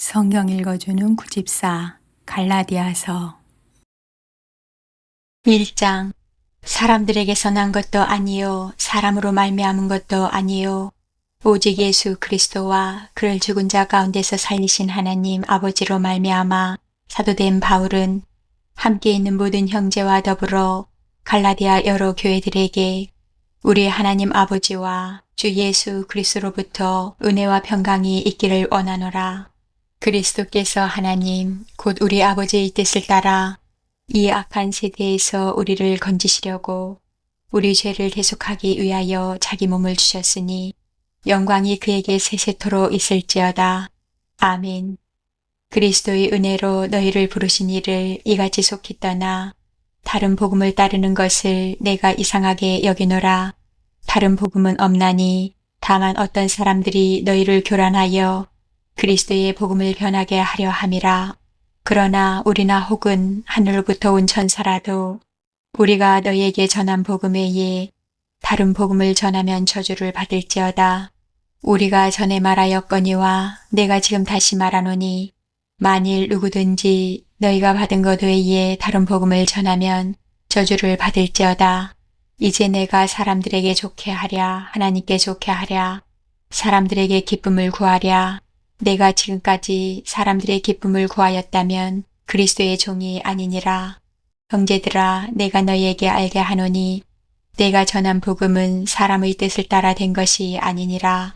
성경 읽어주는 구집사 갈라디아서 1장. 사람들에게서 난 것도 아니요 사람으로 말미암은 것도 아니요 오직 예수 그리스도와 그를 죽은 자 가운데서 살리신 하나님 아버지로 말미암아 사도된 바울은 함께 있는 모든 형제와 더불어 갈라디아 여러 교회들에게 우리 하나님 아버지와 주 예수 그리스도로부터 은혜와 평강이 있기를 원하노라. 그리스도께서 하나님 곧 우리 아버지의 뜻을 따라 이 악한 세대에서 우리를 건지시려고 우리 죄를 대속하기 위하여 자기 몸을 주셨으니 영광이 그에게 세세토록 있을지어다. 아멘. 그리스도의 은혜로 너희를 부르신 이를 이같이 속히 떠나 다른 복음을 따르는 것을 내가 이상하게 여기노라. 다른 복음은 없나니 다만 어떤 사람들이 너희를 교란하여 그리스도의 복음을 변하게 하려 함이라. 그러나 우리나 혹은 하늘로부터 온 천사라도 우리가 너희에게 전한 복음 외에 다른 복음을 전하면 저주를 받을지어다. 우리가 전에 말하였거니와 내가 지금 다시 말하노니 만일 누구든지 너희가 받은 것 외에 다른 복음을 전하면 저주를 받을지어다. 이제 내가 사람들에게 좋게 하랴 하나님께 좋게 하랴 사람들에게 기쁨을 구하랴. 내가 지금까지 사람들의 기쁨을 구하였다면 그리스도의 종이 아니니라. 형제들아, 내가 너희에게 알게 하노니 내가 전한 복음은 사람의 뜻을 따라 된 것이 아니니라.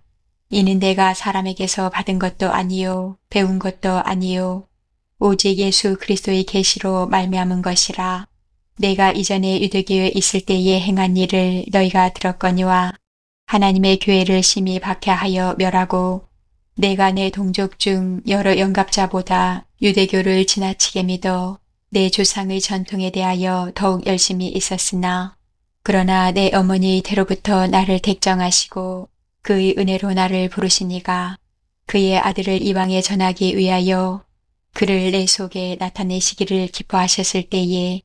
이는 내가 사람에게서 받은 것도 아니요 배운 것도 아니요 오직 예수 그리스도의 계시로 말미암은 것이라. 내가 이전에 유대교에 있을 때에 행한 일을 너희가 들었거니와 하나님의 교회를 심히 박해하여 멸하고 내가 내 동족 중 여러 영갑자보다 유대교를 지나치게 믿어 내 조상의 전통에 대하여 더욱 열심히 있었으나 그러나 내 어머니의 태로부터 나를 택정하시고 그의 은혜로 나를 부르시니가 그의 아들을 이방에 전하기 위하여 그를 내 속에 나타내시기를 기뻐하셨을 때에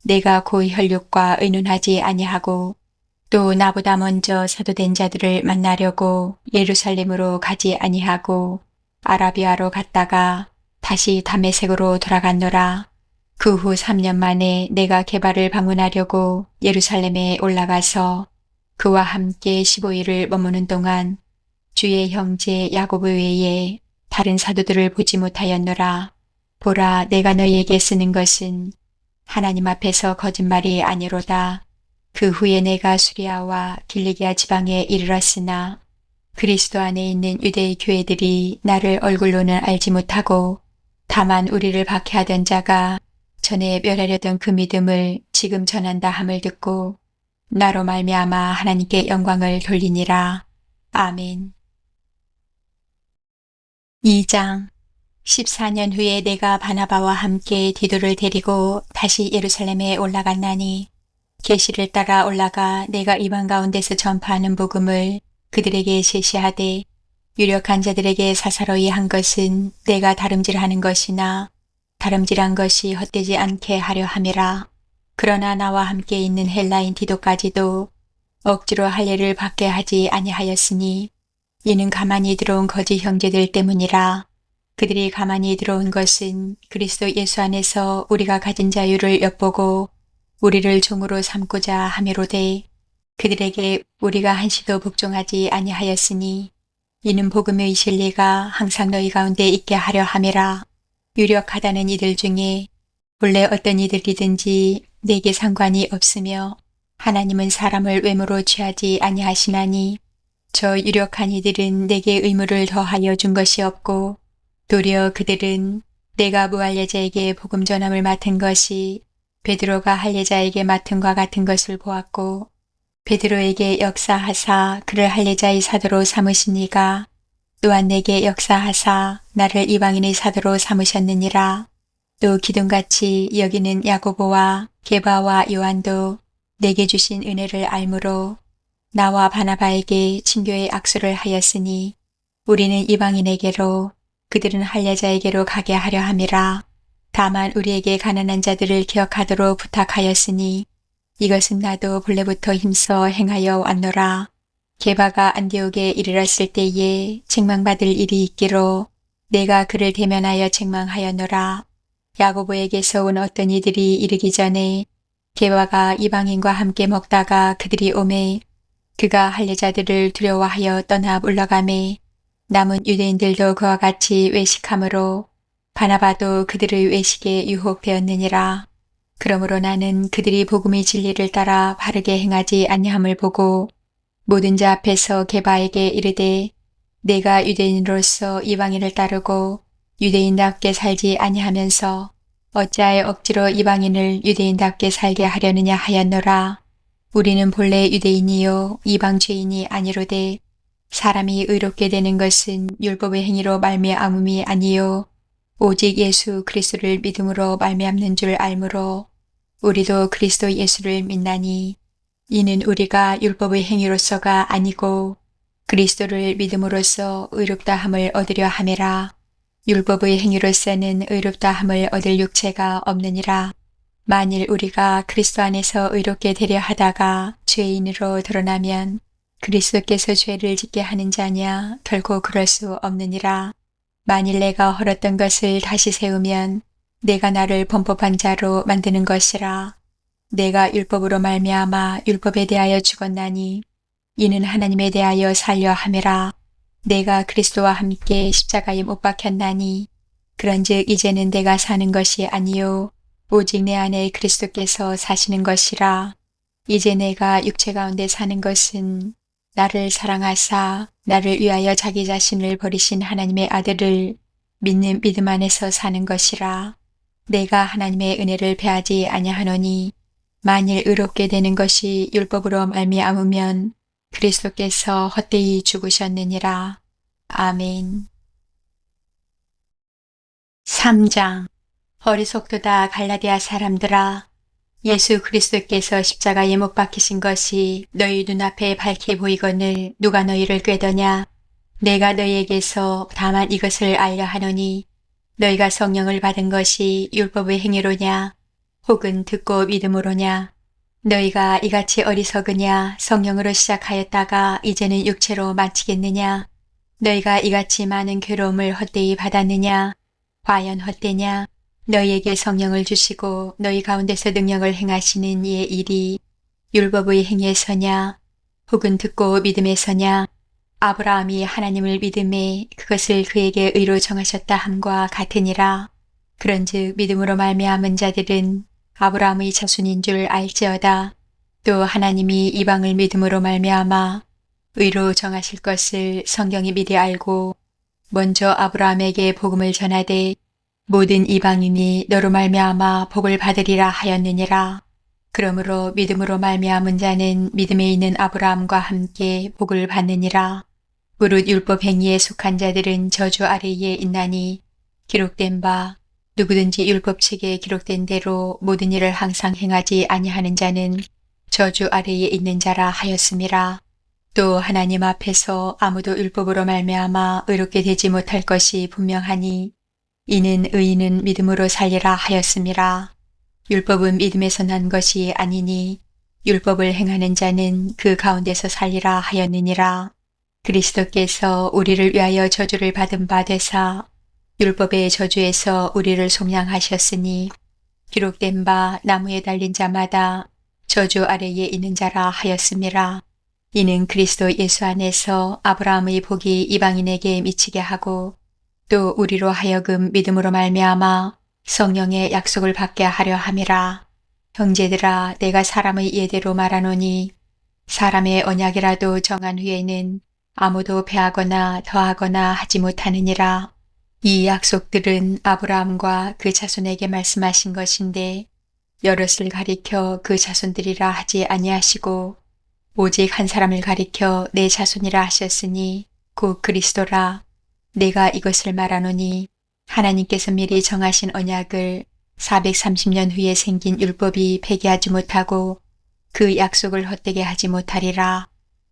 내가 고의 혈육과 의논하지 아니하고 또 나보다 먼저 사도된 자들을 만나려고 예루살렘으로 가지 아니하고 아라비아로 갔다가 다시 다메섹으로 돌아갔노라. 그 후 3년 만에 내가 게바를 방문하려고 예루살렘에 올라가서 그와 함께 15일을 머무는 동안 주의 형제 야고보 외에 다른 사도들을 보지 못하였노라. 보라, 내가 너희에게 쓰는 것은 하나님 앞에서 거짓말이 아니로다. 그 후에 내가 수리아와 길리기아 지방에 이르렀으나 그리스도 안에 있는 유대의 교회들이 나를 얼굴로는 알지 못하고 다만 우리를 박해하던 자가 전에 멸하려던 그 믿음을 지금 전한다 함을 듣고 나로 말미암아 하나님께 영광을 돌리니라. 아멘. 2장. 14년 후에 내가 바나바와 함께 디도를 데리고 다시 예루살렘에 올라갔나니 계시를 따라 올라가 내가 이방 가운데서 전파하는 복음을 그들에게 제시하되 유력한 자들에게 사사로이 한 것은 내가 다름질하는 것이나 다름질한 것이 헛되지 않게 하려 함이라. 그러나 나와 함께 있는 헬라인 디도까지도 억지로 할례를 받게 하지 아니하였으니 이는 가만히 들어온 거짓 형제들 때문이라. 그들이 가만히 들어온 것은 그리스도 예수 안에서 우리가 가진 자유를 엿보고 우리를 종으로 삼고자 함이로되 그들에게 우리가 한시도 복종하지 아니하였으니 이는 복음의 진리가 항상 너희 가운데 있게 하려 함이라. 유력하다는 이들 중에 본래 어떤 이들이든지 내게 상관이 없으며 하나님은 사람을 외모로 취하지 아니하시나니 저 유력한 이들은 내게 의무를 더하여 준 것이 없고 도리어 그들은 내가 무할례자에게 복음 전함을 맡은 것이 베드로가 할례자에게 맡은과 같은 것을 보았고 베드로에게 역사하사 그를 할례자의 사도로 삼으시니가 또한 내게 역사하사 나를 이방인의 사도로 삼으셨느니라. 또 기둥같이 여기는 야고보와 게바와 요한도 내게 주신 은혜를 알므로 나와 바나바에게 친교의 악수를 하였으니 우리는 이방인에게로 그들은 할례자에게로 가게 하려 함이라. 다만 우리에게 가난한 자들을 기억하도록 부탁하였으니 이것은 나도 본래부터 힘써 행하여 왔노라. 게바가 안디옥에 이르렀을 때에 책망받을 일이 있기로 내가 그를 대면하여 책망하였노라. 야고보에게서 온 어떤 이들이 이르기 전에 게바가 이방인과 함께 먹다가 그들이 오매 그가 할례자들을 두려워하여 떠나 물러가매 남은 유대인들도 그와 같이 외식함으로 바나바도 그들의 외식에 유혹되었느니라. 그러므로 나는 그들이 복음의 진리를 따라 바르게 행하지 아니함을 보고 모든 자 앞에서 게바에게 이르되 내가 유대인으로서 이방인을 따르고 유대인답게 살지 아니하면서 어찌하여 억지로 이방인을 유대인답게 살게 하려느냐 하였노라. 우리는 본래 유대인이요 이방 죄인이 아니로되 사람이 의롭게 되는 것은 율법의 행위로 말미암음이 아니요 오직 예수 그리스도를 믿음으로 말미암는 줄 알므로 우리도 그리스도 예수를 믿나니 이는 우리가 율법의 행위로서가 아니고 그리스도를 믿음으로써 의롭다 함을 얻으려 함이라. 율법의 행위로서는 의롭다 함을 얻을 육체가 없느니라. 만일 우리가 그리스도 안에서 의롭게 되려 하다가 죄인으로 드러나면 그리스도께서 죄를 짓게 하는 자냐? 결코 그럴 수 없느니라. 만일 내가 헐었던 것을 다시 세우면 내가 나를 범법한 자로 만드는 것이라. 내가 율법으로 말미암아 율법에 대하여 죽었나니 이는 하나님에 대하여 살려 함이라. 내가 그리스도와 함께 십자가에 못 박혔나니 그런즉 이제는 내가 사는 것이 아니요 오직 내 안에 그리스도께서 사시는 것이라. 이제 내가 육체 가운데 사는 것은 나를 사랑하사 나를 위하여 자기 자신을 버리신 하나님의 아들을 믿는 믿음 안에서 사는 것이라. 내가 하나님의 은혜를 베하지 아니하노니 만일 의롭게 되는 것이 율법으로 말미암으면 그리스도께서 헛되이 죽으셨느니라. 아멘. 3장. 어리석도다 갈라디아 사람들아, 예수 그리스도께서 십자가에 못 박히신 것이 너희 눈앞에 밝히 보이거늘 누가 너희를 꾀더냐? 내가 너희에게서 다만 이것을 알려 하노니 너희가 성령을 받은 것이 율법의 행위로냐 혹은 듣고 믿음으로냐? 너희가 이같이 어리석으냐? 성령으로 시작하였다가 이제는 육체로 마치겠느냐? 너희가 이같이 많은 괴로움을 헛되이 받았느냐? 과연 헛되냐? 너희에게 성령을 주시고 너희 가운데서 능력을 행하시는 이의 일이 율법의 행위에서냐 혹은 듣고 믿음에서냐? 아브라함이 하나님을 믿음에 그것을 그에게 의로 정하셨다 함과 같으니라. 그런즉 믿음으로 말미암은 자들은 아브라함의 자손인 줄 알지어다. 또 하나님이 이방을 믿음으로 말미암아 의로 정하실 것을 성경이 미리 알고 먼저 아브라함에게 복음을 전하되 모든 이방인이 너로 말미암아 복을 받으리라 하였느니라. 그러므로 믿음으로 말미암은 자는 믿음에 있는 아브라함과 함께 복을 받느니라. 무릇 율법 행위에 속한 자들은 저주 아래에 있나니 기록된 바 누구든지 율법책에 기록된 대로 모든 일을 항상 행하지 아니하는 자는 저주 아래에 있는 자라 하였음이라. 또 하나님 앞에서 아무도 율법으로 말미암아 의롭게 되지 못할 것이 분명하니 이는 의인은 믿음으로 살리라 하였음이라. 율법은 믿음에서 난 것이 아니니 율법을 행하는 자는 그 가운데서 살리라 하였느니라. 그리스도께서 우리를 위하여 저주를 받은 바 되사 율법의 저주에서 우리를 속량하셨으니 기록된 바 나무에 달린 자마다 저주 아래에 있는 자라 하였음이라. 이는 그리스도 예수 안에서 아브라함의 복이 이방인에게 미치게 하고 또 우리로 하여금 믿음으로 말미암아 성령의 약속을 받게 하려 함이라. 형제들아, 내가 사람의 예대로 말하노니 사람의 언약이라도 정한 후에는 아무도 배하거나 더하거나 하지 못하느니라. 이 약속들은 아브라함과 그 자손에게 말씀하신 것인데 여럿을 가리켜 그 자손들이라 하지 아니하시고 오직 한 사람을 가리켜 내 자손이라 하셨으니 곧 그리스도라. 내가 이것을 말하노니 하나님께서 미리 정하신 언약을 430년 후에 생긴 율법이 폐기하지 못하고 그 약속을 헛되게 하지 못하리라.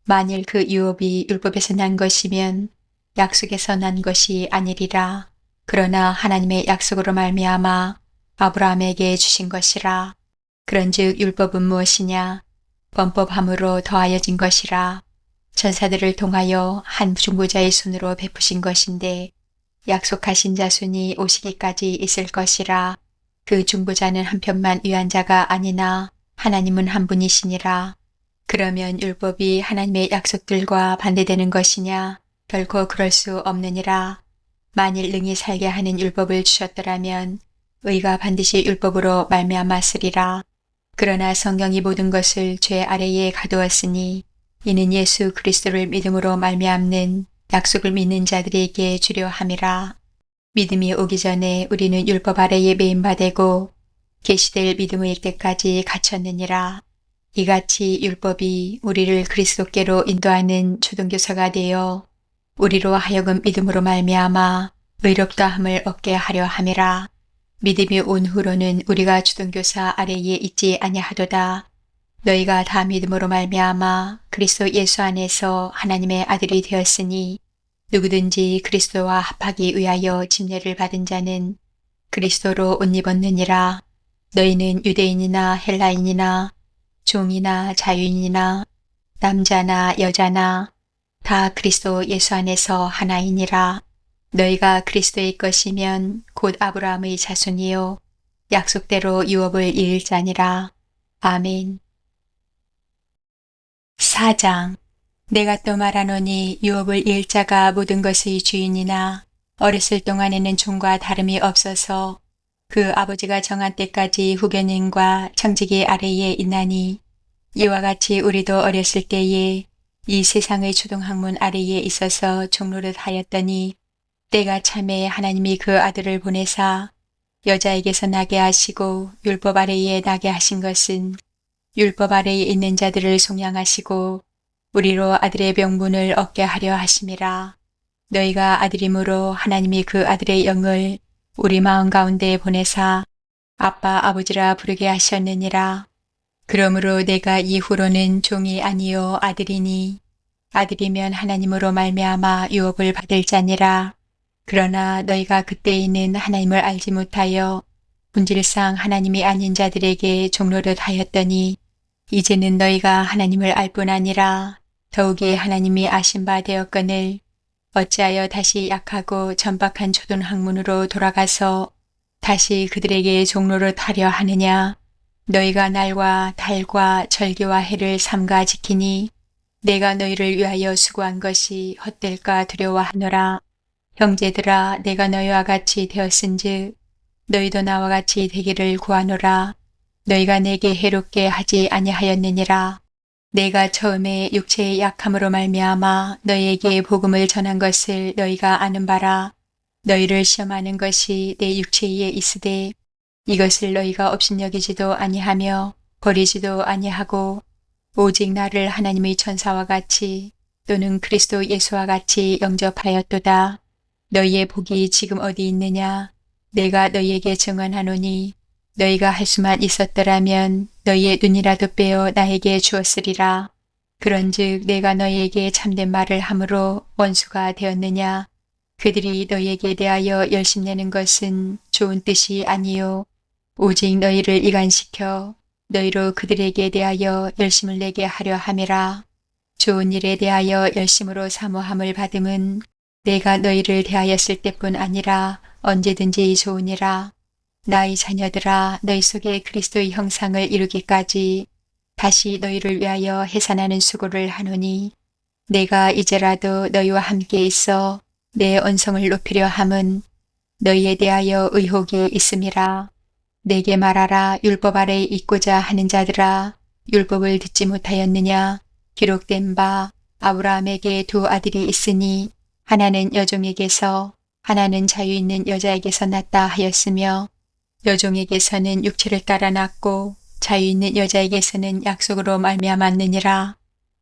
만일 그 유업이 율법에서 난 것이면 약속에서 난 것이 아니리라. 그러나 하나님의 약속으로 말미암아 아브라함에게 주신 것이라. 그런즉 율법은 무엇이냐? 범법함으로 더하여진 것이라. 천사들을 통하여 한 중보자의 손으로 베푸신 것인데 약속하신 자손이 오시기까지 있을 것이라. 그 중보자는 한 편만 위한 자가 아니나 하나님은 한 분이시니라. 그러면 율법이 하나님의 약속들과 반대되는 것이냐? 결코 그럴 수 없느니라. 만일 능히 살게 하는 율법을 주셨더라면 의가 반드시 율법으로 말미암았으리라. 그러나 성경이 모든 것을 죄 아래에 가두었으니 이는 예수 그리스도를 믿음으로 말미암는 약속을 믿는 자들에게 주려 함이라. 믿음이 오기 전에 우리는 율법 아래에 매인바되고 계시될 믿음의 때까지 갇혔느니라. 이같이 율법이 우리를 그리스도께로 인도하는 초등교사가 되어 우리로 하여금 믿음으로 말미암아 의롭다함을 얻게 하려 함이라. 믿음이 온 후로는 우리가 초등교사 아래에 있지 아니하도다. 너희가 다 믿음으로 말미암아 그리스도 예수 안에서 하나님의 아들이 되었으니 누구든지 그리스도와 합하기 위하여 침례를 받은 자는 그리스도로 옷 입었느니라. 너희는 유대인이나 헬라인이나 종이나 자유인이나 남자나 여자나 다 그리스도 예수 안에서 하나이니라. 너희가 그리스도의 것이면 곧 아브라함의 자손이요 약속대로 유업을 이을 자니라. 아멘. 4장. 내가 또 말하노니 유업을 이을 자가 모든 것의 주인이나 어렸을 동안에는 종과 다름이 없어서 그 아버지가 정한 때까지 후견인과 청지기 아래에 있나니 이와 같이 우리도 어렸을 때에 이 세상의 초등학문 아래에 있어서 종노릇 하였더니 때가 참에 하나님이 그 아들을 보내사 여자에게서 나게 하시고 율법 아래에 나게 하신 것은 율법 아래에 있는 자들을 속량하시고 우리로 아들의 명분을 얻게 하려 하심이라. 너희가 아들이므로 하나님이 그 아들의 영을 우리 마음 가운데 보내사 아빠 아버지라 부르게 하셨느니라. 그러므로 내가 이후로는 종이 아니요 아들이니 아들이면 하나님으로 말미암아 유업을 받을 자니라. 그러나 너희가 그때에는 하나님을 알지 못하여 본질상 하나님이 아닌 자들에게 종노릇 하였더니 이제는 너희가 하나님을 알 뿐 아니라 더욱이 하나님이 아신 바 되었거늘 어찌하여 다시 약하고 천박한 초등학문으로 돌아가서 다시 그들에게 종노릇 하려 하느냐. 너희가 날과 달과 절기와 해를 삼가 지키니 내가 너희를 위하여 수고한 것이 헛될까 두려워하노라. 형제들아, 내가 너희와 같이 되었은즉 너희도 나와 같이 되기를 구하노라. 너희가 내게 해롭게 하지 아니하였느니라. 내가 처음에 육체의 약함으로 말미암아 너희에게 복음을 전한 것을 너희가 아는 바라. 너희를 시험하는 것이 내 육체에 있으되 이것을 너희가 업신여기지도 아니하며 버리지도 아니하고 오직 나를 하나님의 천사와 같이 또는 그리스도 예수와 같이 영접하였도다. 너희의 복이 지금 어디 있느냐? 내가 너희에게 증언하노니 너희가 할 수만 있었더라면 너희의 눈이라도 빼어 나에게 주었으리라. 그런즉 내가 너희에게 참된 말을 함으로 원수가 되었느냐? 그들이 너희에게 대하여 열심내는 것은 좋은 뜻이 아니요 오직 너희를 이간시켜 너희로 그들에게 대하여 열심을 내게 하려 함이라. 좋은 일에 대하여 열심으로 사모함을 받음은 내가 너희를 대하였을 때뿐 아니라 언제든지 좋으니라. 나의 자녀들아, 너희 속에 그리스도의 형상을 이루기까지 다시 너희를 위하여 해산하는 수고를 하노니 내가 이제라도 너희와 함께 있어 내 언성을 높이려 함은 너희에 대하여 의혹이 있음이라. 내게 말하라. 율법 아래에 있고자 하는 자들아, 율법을 듣지 못하였느냐? 기록된 바 아브라함에게 두 아들이 있으니 하나는 여종에게서 하나는 자유 있는 여자에게서 났다 하였으며 여종에게서는 육체를 따라 났고 자유 있는 여자에게서는 약속으로 말미암았느니라.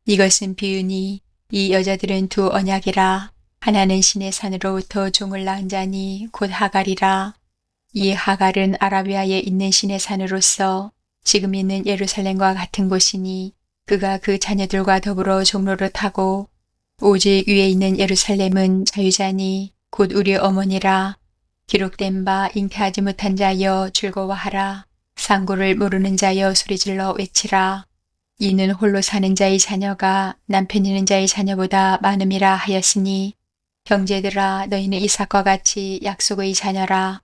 이것은 비유니 이 여자들은 두 언약이라. 하나는 신의 산으로부터 종을 낳은 자니 곧 하갈이라. 이 하갈은 아라비아에 있는 신의 산으로서 지금 있는 예루살렘과 같은 곳이니 그가 그 자녀들과 더불어 종노릇하고 오직 위에 있는 예루살렘은 자유자니 곧 우리 어머니라. 기록된 바 잉태하지 못한 자여 즐거워하라. 상고를 모르는 자여 소리질러 외치라. 이는 홀로 사는 자의 자녀가 남편 있는 자의 자녀보다 많음이라 하였으니 형제들아 너희는 이삭과 같이 약속의 자녀라.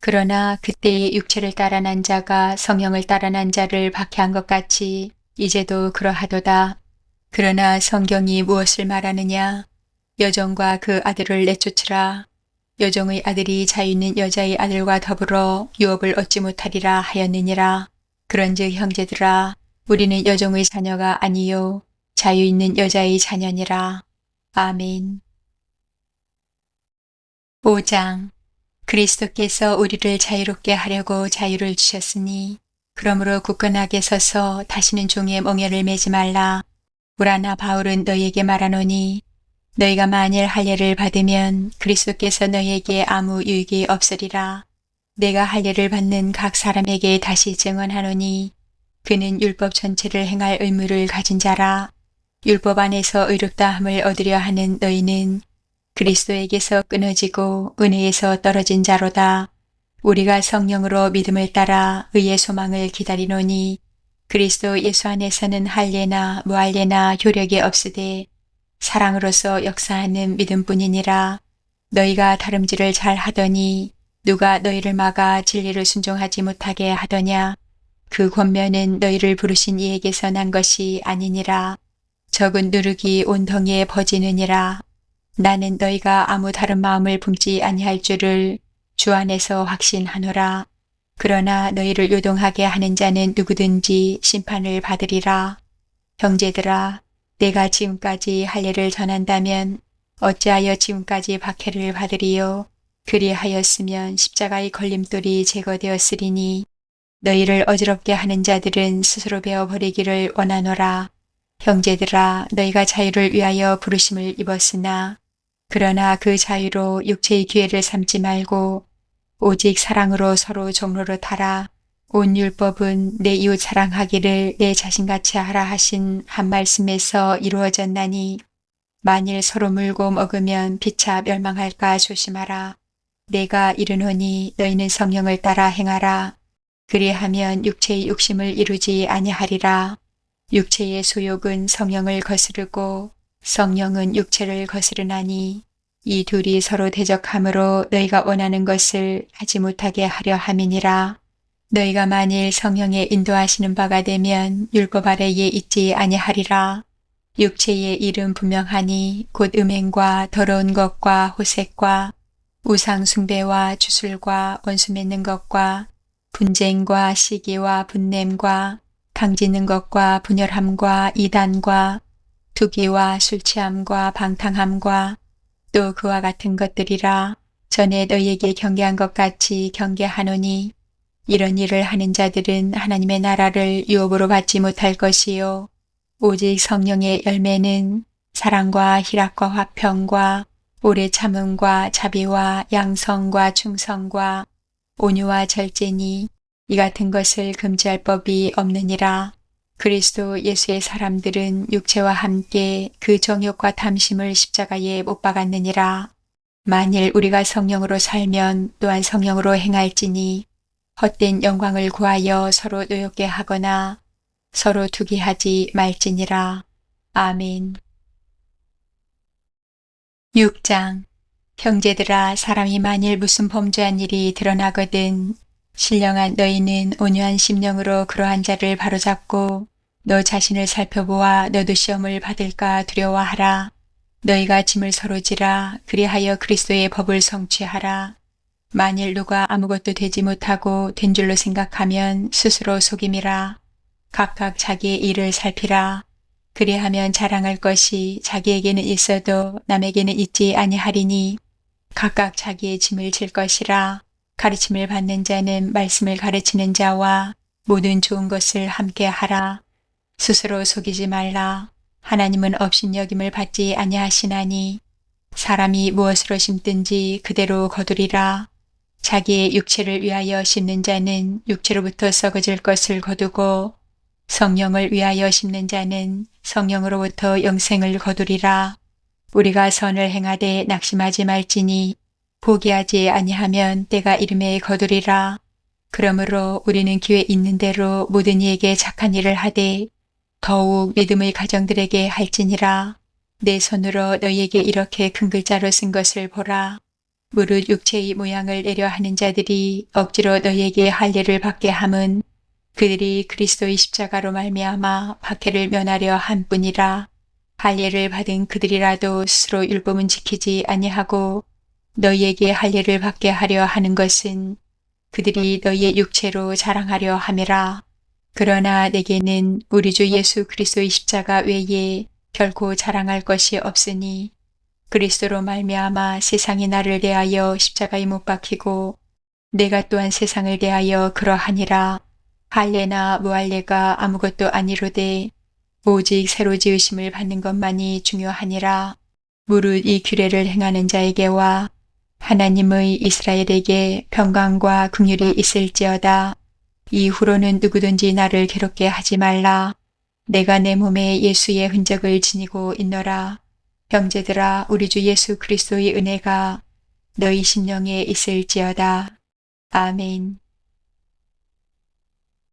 그러나 그때의 육체를 따라 난 자가 성령을 따라 난 자를 박해한 것 같이 이제도 그러하도다. 그러나 성경이 무엇을 말하느냐? 여종과 그 아들을 내쫓으라. 여종의 아들이 자유 있는 여자의 아들과 더불어 유업을 얻지 못하리라 하였느니라. 그런즉 형제들아 우리는 여종의 자녀가 아니요 자유 있는 여자의 자녀니라. 아멘. 5장. 그리스도께서 우리를 자유롭게 하려고 자유를 주셨으니 그러므로 굳건하게 서서 다시는 종의 멍에를 매지 말라. 우라나 바울은 너희에게 말하노니 너희가 만일 할례를 받으면 그리스도께서 너희에게 아무 유익이 없으리라. 내가 할례를 받는 각 사람에게 다시 증언하노니 그는 율법 전체를 행할 의무를 가진 자라. 율법 안에서 의롭다함을 얻으려 하는 너희는 그리스도에게서 끊어지고 은혜에서 떨어진 자로다. 우리가 성령으로 믿음을 따라 의의 소망을 기다리노니 그리스도 예수 안에서는 할례나 무할례나 효력이 없으되 사랑으로서 역사하는 믿음뿐이니라. 너희가 다름질을 잘 하더니 누가 너희를 막아 진리를 순종하지 못하게 하더냐? 그 권면은 너희를 부르신 이에게서 난 것이 아니니라. 적은 누룩이 온 덩이에 퍼지느니라. 나는 너희가 아무 다른 마음을 품지 아니할 줄을 주 안에서 확신하노라. 그러나 너희를 요동하게 하는 자는 누구든지 심판을 받으리라. 형제들아, 내가 지금까지 할례를 전한다면 어찌하여 지금까지 박해를 받으리요? 그리하였으면 십자가의 걸림돌이 제거되었으리니 너희를 어지럽게 하는 자들은 스스로 베어버리기를 원하노라. 형제들아, 너희가 자유를 위하여 부르심을 입었으나 그러나 그 자유로 육체의 기회를 삼지 말고 오직 사랑으로 서로 종로로 타라. 온 율법은 내 이웃 사랑하기를 내 자신같이 하라 하신 한 말씀에서 이루어졌나니 만일 서로 물고 먹으면 피차 멸망할까 조심하라. 내가 이르노니 너희는 성령을 따라 행하라. 그리하면 육체의 욕심을 이루지 아니하리라. 육체의 소욕은 성령을 거스르고 성령은 육체를 거스르나니 이 둘이 서로 대적함으로 너희가 원하는 것을 하지 못하게 하려 함이니라. 너희가 만일 성령의 인도하시는 바가 되면 율법 아래에 있지 아니하리라. 육체의 일은 분명하니 곧 음행과 더러운 것과 호색과 우상 숭배와 주술과 원수 맺는 것과 분쟁과 시기와 분냄과 강짓는 것과 분열함과 이단과 투기와 술 취함과 방탕함과 또 그와 같은 것들이라. 전에 너희에게 경계한 것 같이 경계하노니 이런 일을 하는 자들은 하나님의 나라를 유업으로 받지 못할 것이요 오직 성령의 열매는 사랑과 희락과 화평과 오래 참음과 자비와 양성과 충성과 온유와 절제니 이 같은 것을 금지할 법이 없느니라. 그리스도 예수의 사람들은 육체와 함께 그 정욕과 탐심을 십자가에 못 박았느니라. 만일 우리가 성령으로 살면 또한 성령으로 행할지니 헛된 영광을 구하여 서로 노엽게 하거나 서로 투기하지 말지니라. 아멘. 6장. 형제들아, 사람이 만일 무슨 범죄한 일이 드러나거든 신령한 너희는 온유한 심령으로 그러한 자를 바로잡고 너 자신을 살펴보아 너도 시험을 받을까 두려워하라. 너희가 짐을 서로 지라. 그리하여 그리스도의 법을 성취하라. 만일 누가 아무것도 되지 못하고 된 줄로 생각하면 스스로 속임이라. 각각 자기의 일을 살피라. 그리하면 자랑할 것이 자기에게는 있어도 남에게는 있지 아니하리니 각각 자기의 짐을 질 것이라. 가르침을 받는 자는 말씀을 가르치는 자와 모든 좋은 것을 함께 하라. 스스로 속이지 말라. 하나님은 업신여김을 받지 아니하시나니 사람이 무엇으로 심든지 그대로 거두리라. 자기의 육체를 위하여 심는 자는 육체로부터 썩어질 것을 거두고 성령을 위하여 심는 자는 성령으로부터 영생을 거두리라. 우리가 선을 행하되 낙심하지 말지니 포기하지 아니하면 때가 이름에 거두리라. 그러므로 우리는 기회 있는 대로 모든 이에게 착한 일을 하되 더욱 믿음의 가정들에게 할지니라. 내 손으로 너희에게 이렇게 큰 글자로 쓴 것을 보라. 무릇 육체의 모양을 내려 하는 자들이 억지로 너희에게 할례를 받게 함은 그들이 그리스도의 십자가로 말미암아 박해를 면하려 한 뿐이라. 할례를 받은 그들이라도 스스로 율법은 지키지 아니하고 너희에게 할례를 받게 하려 하는 것은 그들이 너희의 육체로 자랑하려 함이라. 그러나 내게는 우리 주 예수 그리스도의 십자가 외에 결코 자랑할 것이 없으니 그리스도로 말미암아 세상이 나를 대하여 십자가에 못 박히고 내가 또한 세상을 대하여 그러하니라. 할례나 무할례가 아무것도 아니로되 오직 새로 지으심을 받는 것만이 중요하니라. 무릇 이 규례를 행하는 자에게와 하나님의 이스라엘에게 평강과 긍휼이 있을지어다. 이후로는 누구든지 나를 괴롭게 하지 말라. 내가 내 몸에 예수의 흔적을 지니고 있노라. 형제들아, 우리 주 예수 그리스도의 은혜가 너희 심령에 있을지어다. 아멘.